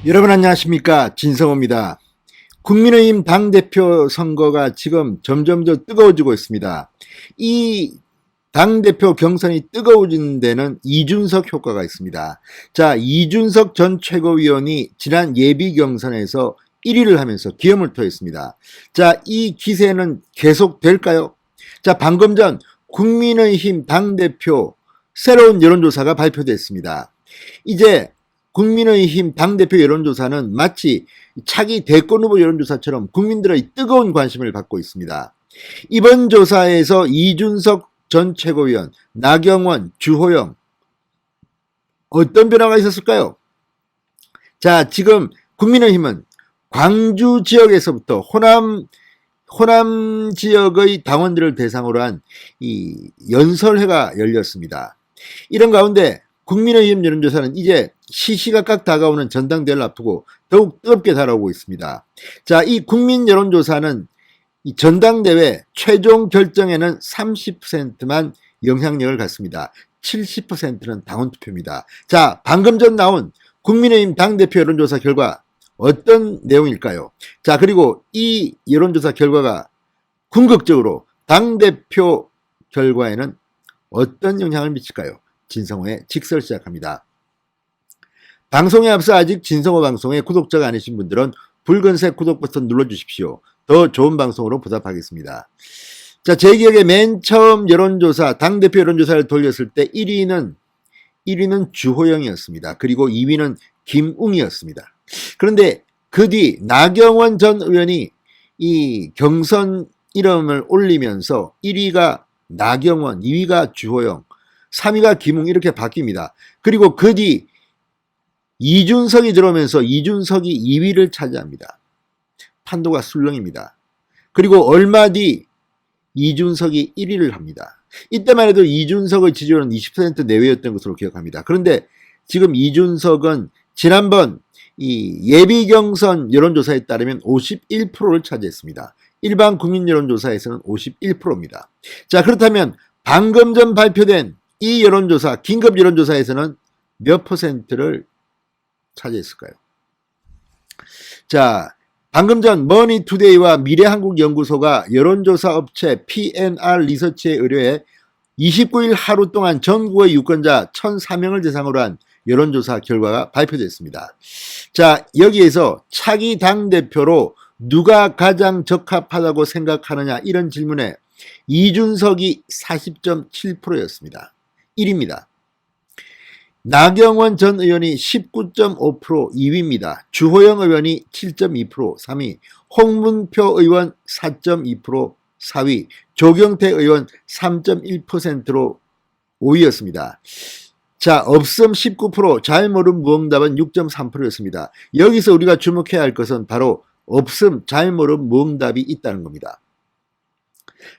여러분 안녕하십니까, 진성호입니다. 국민의힘 당대표 선거가 지금 점점 더 뜨거워지고 있습니다. 이 당대표 경선이 뜨거워지는 데는 이준석 효과가 있습니다. 자, 이준석 전 최고위원이 지난 예비 경선에서 1위를 하면서 기염을 토했습니다. 자, 이 기세는 계속될까요? 자, 방금 전 국민의힘 당대표 새로운 여론조사가 발표됐습니다. 이제 국민의힘 당대표 여론조사는 마치 차기 대권 후보 여론조사처럼 국민들의 뜨거운 관심을 받고 있습니다. 이번 조사에서 이준석 전 최고위원, 나경원, 주호영 어떤 변화가 있었을까요? 자, 지금 국민의힘은 광주 지역에서부터 호남 지역의 당원들을 대상으로 한 이 연설회가 열렸습니다. 이런 가운데 국민의힘 여론조사는 이제 시시각각 다가오는 전당대회를 앞두고 더욱 뜨겁게 달아오고 있습니다. 자, 이 국민 여론조사는 이 전당대회 최종 결정에는 30%만 영향력을 갖습니다. 70%는 당원투표입니다. 자, 방금 전 나온 국민의힘 당대표 여론조사 결과 어떤 내용일까요? 자, 그리고 이 여론조사 결과가 궁극적으로 당대표 결과에는 어떤 영향을 미칠까요? 진성호의 직설 시작합니다. 방송에 앞서 아직 진성호 방송에 구독자가 아니신 분들은 붉은색 구독 버튼 눌러주십시오. 더 좋은 방송으로 보답하겠습니다. 자, 제 기억에 맨 처음 여론조사, 당대표 여론조사를 돌렸을 때 1위는 주호영이었습니다. 그리고 2위는 김웅이었습니다. 그런데 그 뒤 나경원 전 의원이 이 경선 이름을 올리면서 1위가 나경원, 2위가 주호영, 3위가 김웅 이렇게 바뀝니다. 그리고 그 뒤 이준석이 들어오면서 이준석이 2위를 차지합니다. 판도가 술렁입니다. 그리고 얼마 뒤 이준석이 1위를 합니다. 이때만 해도 이준석의 지지율은 20% 내외였던 것으로 기억합니다. 그런데 지금 이준석은 지난번 이 예비 경선 여론조사에 따르면 51%를 차지했습니다. 일반 국민 여론조사에서는 51%입니다. 자, 그렇다면 방금 전 발표된 이 여론조사, 긴급 여론조사에서는 몇 퍼센트를 차지했을까요? 자, 방금 전 머니투데이와 미래한국연구소가 여론조사 업체 PNR 리서치에 의뢰해 29일 하루 동안 전국의 유권자 1,004명을 대상으로 한 여론조사 결과가 발표됐습니다. 자, 여기에서 차기 당대표로 누가 가장 적합하다고 생각하느냐 이런 질문에 이준석이 40.7%였습니다. 1위입니다. 나경원 전 의원이 19.5% 2위입니다. 주호영 의원이 7.2% 3위, 홍문표 의원 4.2% 4위, 조경태 의원 3.1%로 5위였습니다. 자, 없음 19%, 잘 모른 무응답은 6.3%였습니다. 여기서 우리가 주목해야 할 것은 바로 없음, 잘 모른 무응답이 있다는 겁니다.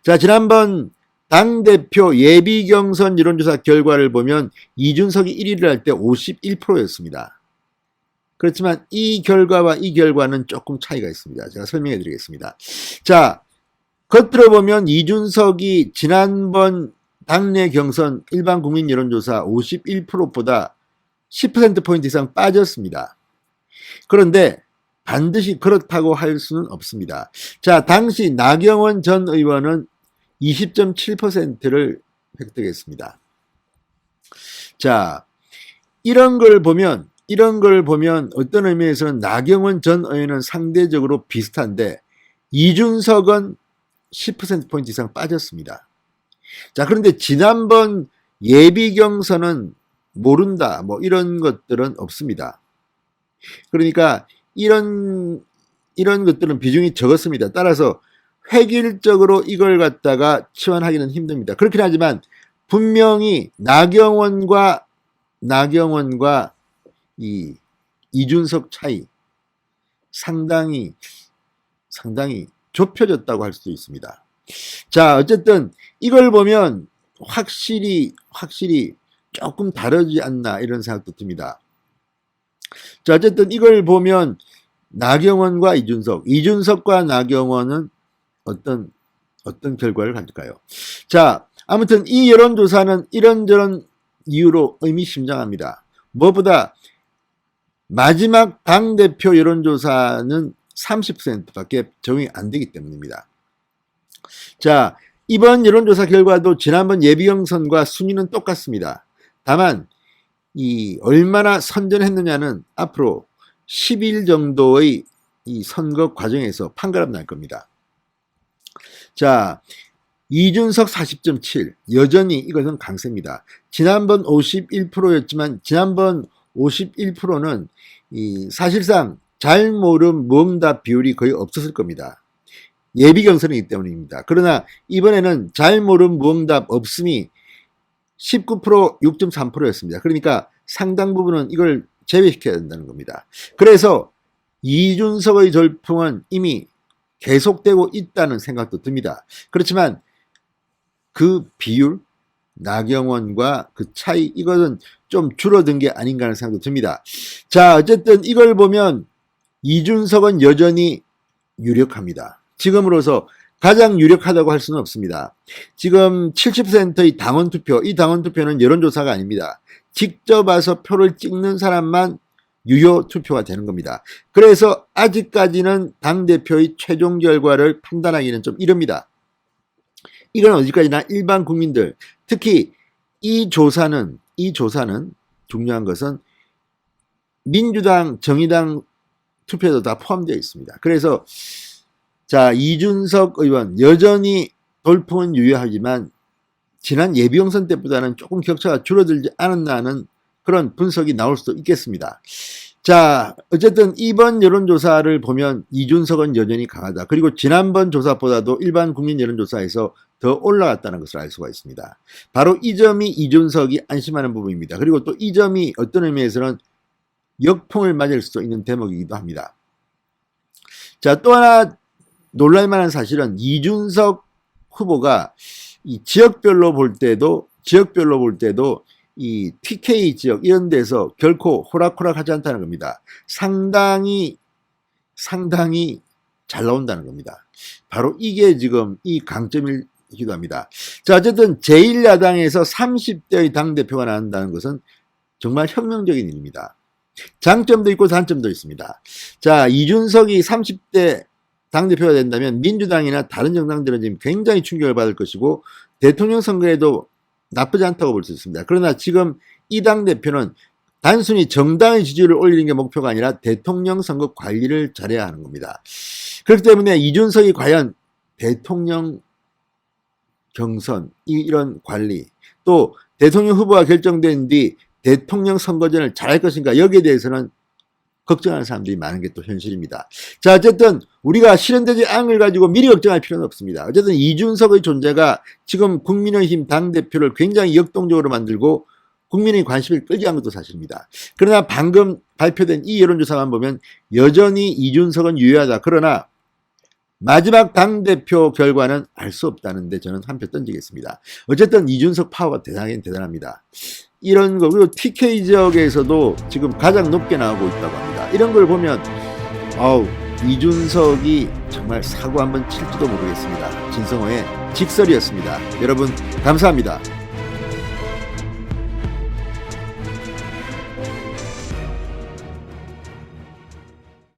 자, 지난번 당대표 예비 경선 여론조사 결과를 보면 이준석이 1위를 할 때 51%였습니다. 그렇지만 이 결과와 이 결과는 조금 차이가 있습니다. 제가 설명해 드리겠습니다. 자, 겉으로 보면 이준석이 지난번 당내 경선 일반 국민 여론조사 51%보다 10%포인트 이상 빠졌습니다. 그런데 반드시 그렇다고 할 수는 없습니다. 자, 당시 나경원 전 의원은 20.7%를 획득했습니다. 자, 이런 걸 보면 어떤 의미에서는 나경원 전 의원은 상대적으로 비슷한데 이준석은 10%포인트 이상 빠졌습니다. 자, 그런데 지난번 예비 경선은 모른다, 뭐 이런 것들은 없습니다. 그러니까 이런 것들은 비중이 적었습니다. 따라서 획일적으로 이걸 갖다가 치환하기는 힘듭니다. 그렇긴 하지만 분명히 나경원과 이 이준석 차이 상당히 좁혀졌다고 할 수도 있습니다. 자, 어쨌든 이걸 보면 확실히 조금 다르지 않나 이런 생각도 듭니다. 자, 어쨌든 이걸 보면 나경원과 이준석과 나경원은 어떤 결과를 가질까요? 자, 아무튼 이 여론조사는 이런저런 이유로 의미심장합니다. 무엇보다 마지막 당대표 여론조사는 30%밖에 적용이 안 되기 때문입니다. 자, 이번 여론조사 결과도 지난번 예비경선과 순위는 똑같습니다. 다만 얼마나 선전했느냐는 앞으로 10일 정도의 이 선거 과정에서 판가름 날 겁니다. 자, 이준석 40.7 여전히 이것은 강세입니다. 지난번 51%였지만 지난번 51%는 사실상 잘 모름 모험답 비율이 거의 없었을 겁니다. 예비 경선이기 때문입니다. 그러나 이번에는 잘 모름 모험답 없음이 19% 6.3%였습니다. 그러니까 상당 부분은 이걸 제외시켜야 된다는 겁니다. 그래서 이준석의 돌풍은 이미 계속되고 있다는 생각도 듭니다. 그렇지만 그 비율, 나경원과 그 차이, 이것은 좀 줄어든 게 아닌가 하는 생각도 듭니다. 자, 어쨌든 이걸 보면 이준석은 여전히 유력합니다. 지금으로서 가장 유력하다고 할 수는 없습니다. 지금 70%의 당원투표, 이 당원투표는 여론조사가 아닙니다. 직접 와서 표를 찍는 사람만 유효 투표가 되는 겁니다. 그래서 아직까지는 당대표의 최종 결과를 판단하기는 좀 이릅니다. 이건 어디까지나 일반 국민들, 특히 이 조사는 중요한 것은 민주당, 정의당 투표도 다 포함되어 있습니다. 그래서 자, 이준석 의원 여전히 돌풍은 유효하지만 지난 예비경선 때보다는 조금 격차가 줄어들지 않았나 하는 그런 분석이 나올 수도 있겠습니다. 자, 어쨌든 이번 여론조사를 보면 이준석은 여전히 강하다. 그리고 지난번 조사보다도 일반 국민 여론조사에서 더 올라갔다는 것을 알 수가 있습니다. 바로 이 점이 이준석이 안심하는 부분입니다. 그리고 또 이 점이 어떤 의미에서는 역풍을 맞을 수도 있는 대목이기도 합니다. 자, 또 하나 놀랄만한 사실은 이준석 후보가 이 지역별로 볼 때도 이 TK 지역 이런 데서 결코 호락호락하지 않다는 겁니다. 상당히 잘 나온다는 겁니다. 바로 이게 지금 이 강점이기도 합니다. 자, 어쨌든 제1야당에서 30대의 당대표가 나온다는 것은 정말 혁명적인 일입니다. 장점도 있고 단점도 있습니다. 자, 이준석이 30대 당대표가 된다면 민주당이나 다른 정당들은 지금 굉장히 충격을 받을 것이고 대통령 선거에도 나쁘지 않다고 볼 수 있습니다. 그러나 지금 이 당대표는 단순히 정당의 지지율을 올리는 게 목표가 아니라 대통령 선거 관리를 잘해야 하는 겁니다. 그렇기 때문에 이준석이 과연 대통령 경선, 이런 관리, 또 대통령 후보가 결정된 뒤 대통령 선거전을 잘할 것인가, 여기에 대해서는 걱정하는 사람들이 많은 게 또 현실입니다. 자, 어쨌든 우리가 실현되지 않은 걸 가지고 미리 걱정할 필요는 없습니다. 어쨌든 이준석의 존재가 지금 국민의힘 당대표를 굉장히 역동적으로 만들고 국민의 관심을 끌게 한 것도 사실입니다. 그러나 방금 발표된 이 여론조사만 보면 여전히 이준석은 유효하다. 그러나 마지막 당대표 결과는 알 수 없다는데 저는 한 표 던지겠습니다. 어쨌든 이준석 파워가 대단하긴 대단합니다. 이런 거, 그리고 TK 지역에서도 지금 가장 높게 나오고 있다고 합니다. 이런 걸 보면 이준석이 정말 사고 한번 칠지도 모르겠습니다. 진성호의 직설이었습니다. 여러분 감사합니다.